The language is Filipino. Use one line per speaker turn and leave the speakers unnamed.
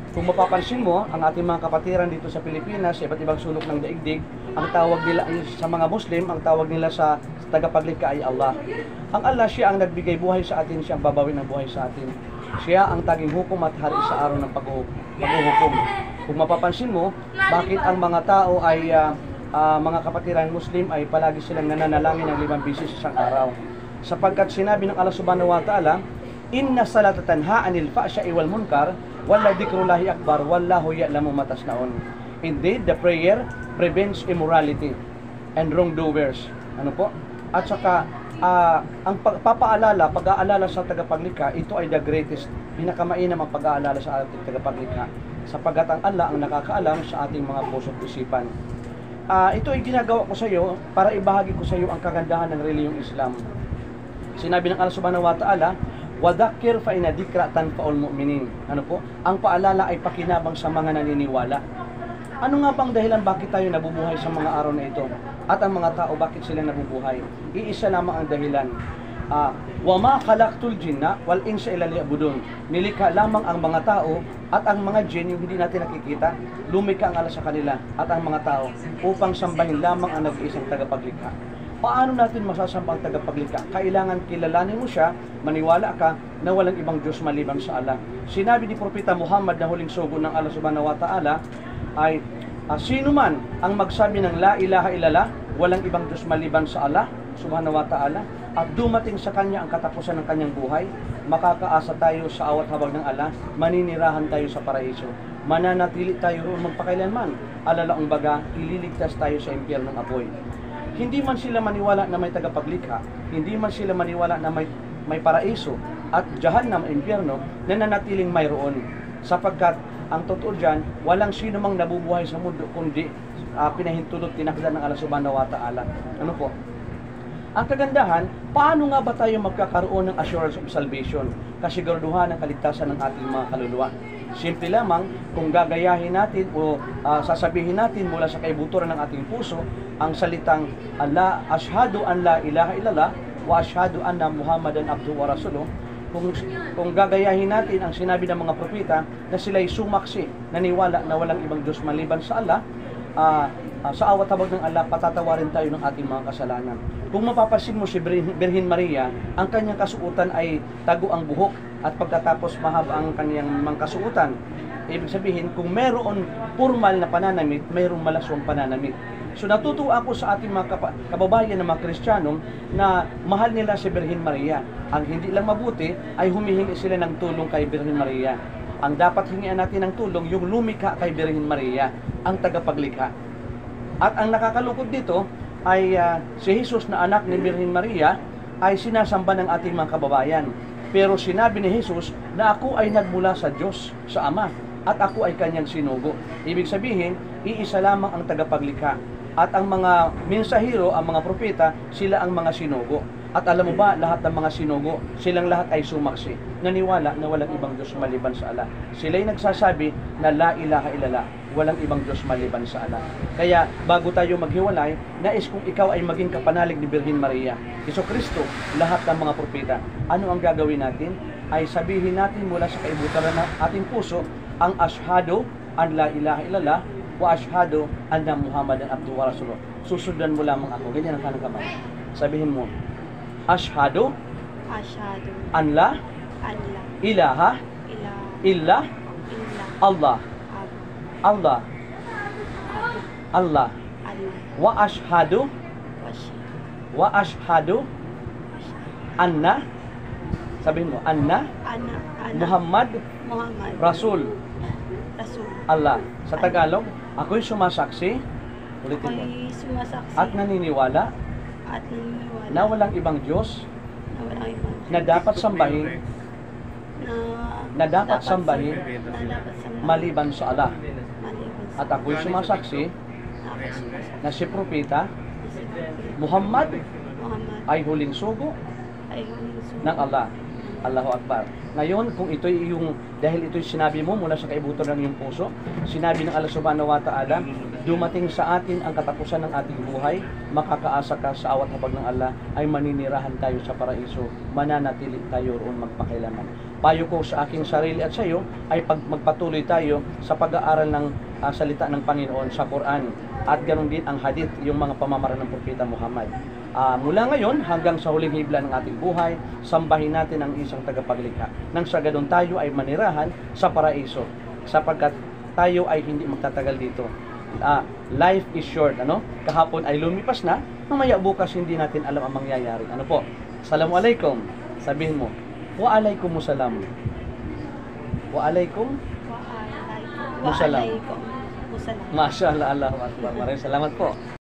Kung mapapansin mo, ang ating mga kapatiran dito sa Pilipinas, sa iba't ibang sulok ng daigdig, ang tawag nila sa mga Muslim, ang tawag nila sa tagapaglikha ay Allah. Ang Allah, siya ang nagbigay buhay sa atin, siya ang babawin ng buhay sa atin. Siya ang taging hukom at hari sa araw ng paghuhukom. Kung mapapansin mo, bakit ang mga tao ay mga kapatiran Muslim ay palagi silang nananalangin ng 5 beses sa isang araw? Sapagkat sinabi ng Allah subhanahu wa ta'ala, inna salata tanha anil fahsya'i wal munkar wala dikrullahi akbar wallahu ya'lamu matas naon. Indeed, the prayer prevents immorality and wrongdoers. Ano po? At saka ang pag-aalala sa tagapaglikha, ito ay the greatest, pinakamainam ang pag-aalala sa ating tagapaglikha, sapagkat ang Allah ang nakakaalam sa ating mga puso't isipan. Ito ay ginagawa ko sa iyo para ibahagi ko sa iyo ang kagandahan ng reliyong Islam. Sinabi ng Allah subhanahu wa ta'ala, wadakir fa inna dikra tanfa'ul mu'minin. Ano po? Ang paalala ay pakinabang sa mga naniniwala. Ano nga bang dahilan bakit tayo nabubuhay sa mga araw na ito? At ang mga tao, bakit sila nabubuhay? Iisa lamang ang dahilan. Wa ma khalaqtul jinna wal insa illa liya'budun. Nilikha lamang ang mga tao at ang mga jinn, yung hindi natin nakikita, lumikha ang Allah sa kanila at ang mga tao upang sambahin lamang ang nag-iisang tagapaglikha. Paano natin masasamba ang tagapaglikha? Kailangan kilalanin mo siya, maniwala ka na walang ibang Diyos maliban sa Allah. Sinabi ni Propeta Muhammad na huling sugo ng Allah subhanahu wa ta'ala ay sino man ang magsabi ng la ilaha illallah, walang ibang Diyos maliban sa Allah subhanahu wa ta'ala, at dumating sa kanya ang katapusan ng kanyang buhay, makakaasa tayo sa awat habag ng Allah, maninirahan tayo sa paraiso, mananatili tayo roon magpakailanman, alalaong baga, ililigtas tayo sa impyernong apoy. Hindi man sila maniwala na may tagapaglikha, hindi man sila maniwala na may paraiso at jahannam, impyerno, na nanatiling mayroon. Sapagkat ang totoo dyan, walang sino mang nabubuhay sa mundo kundi pinahintulot, tinakda ng Allah subhanahu wa ta'ala. Ano po? Ang kagandahan, paano nga ba tayo magkakaroon ng assurance of salvation? Kasiguraduhan ng kaligtasan ng ating mga kaluluwa. Simple lamang, kung gagayahin natin o sasabihin natin mula sa kaibuturan ng ating puso ang salitang Allah, ashhadu an la ilaha illallah wa ashhadu anna Muhammadan abduhu wa rasuluh. Kung gagayahin natin ang sinabi ng mga propeta na sila'y sumaksi, naniwala na walang ibang Diyos maliban sa Allah, sa awat habag ng Allah, patatawarin tayo ng ating mga kasalanan. Kung mapapansin mo si Birhen Maria, ang kanyang kasuotan ay tago ang buhok at pagkatapos mahaba ang kanyang mga kasuotan. Ibig sabihin, kung mayroon formal na pananamit, mayroong malaswang pananamit. So natutuwa ako sa ating mga kababayan na mga Kristiyano na mahal nila si Birhen Maria. Ang hindi lang mabuti ay humihingi sila ng tulong kay Birhen Maria. Ang dapat hingian natin ng tulong, yung lumikha kay Birhen Maria, ang tagapaglikha. At ang nakakalungkot dito ay si Jesus na anak ni Birhen Maria ay sinasamba ng ating mga kababayan. Pero sinabi ni Jesus na ako ay nagmula sa Diyos, sa Ama, at ako ay kanyang sinugo. Ibig sabihin, iisa lamang ang tagapaglikha. At ang mga mensahero, ang mga propeta, sila ang mga sinugo. At alam mo ba, lahat ng mga sinugo, silang lahat ay sumaksi. Naniwala na walang ibang Diyos maliban sa Allah. Sila'y nagsasabi na la ilaha illallah, walang ibang Diyos maliban sa Allah. Kaya bago tayo maghiwalay, nais kung ikaw ay maging kapanalig ni Birhen Maria, Jesucristo, lahat ng mga propeta, ano ang gagawin natin? Ay sabihin natin mula sa kaibuturan ng ating puso, ang ashhadu an la ilaha illallah wa ashhadu anna Muhammadan abduhu wa rasuluh. Susundan mo lamang ako. Ganyan ang kanang kamay. Sabihin mo, ashhadu an la ilaha illa Allah wa ashhadu anna, sabihin mo, anna Muhammad Rasul Allah. Sa Tagalog, ako'y sumasaksi, ulitin mo, at naniniwala na walang ibang Diyos na dapat sambahin maliban sa Allah. At ako'y sumasaksi na si Propeta Muhammad ay huling sugo ng Allah. Allahu Akbar. Ngayon, kung ito'y yung, dahil ito'y sinabi mo mula sa kaibutan ng iyong puso, sinabi ng Allah Subhanahu wa Ta'ala, dumating sa atin ang katapusan ng ating buhay, makakaasa ka sa awat habag ng Allah, ay maninirahan tayo sa paraiso, mananatili tayo roon magpakailanman. Payo ko sa aking sarili at sa iyo ay magpatuloy tayo sa pag-aaral ng salita ng Panginoon sa Quran at ganoon din ang hadith, yung mga pamamaraan ng Propeta Muhammad. Mula ngayon hanggang sa huling hibla ng ating buhay, sambahin natin ang isang tagapaglikha. Nang sa ganun tayo ay manirahan sa paraiso sapagkat tayo ay hindi magtatagal dito. Life is short, ano? Kahapon ay lumipas na, mamaya bukas hindi natin alam ang mangyayari. Ano po? Assalamualaikum. Sabihin mo, wa alaikum musalam. Wa alaikum musalam. Masya Allah, Allahu Akbar. Maraming salamat po.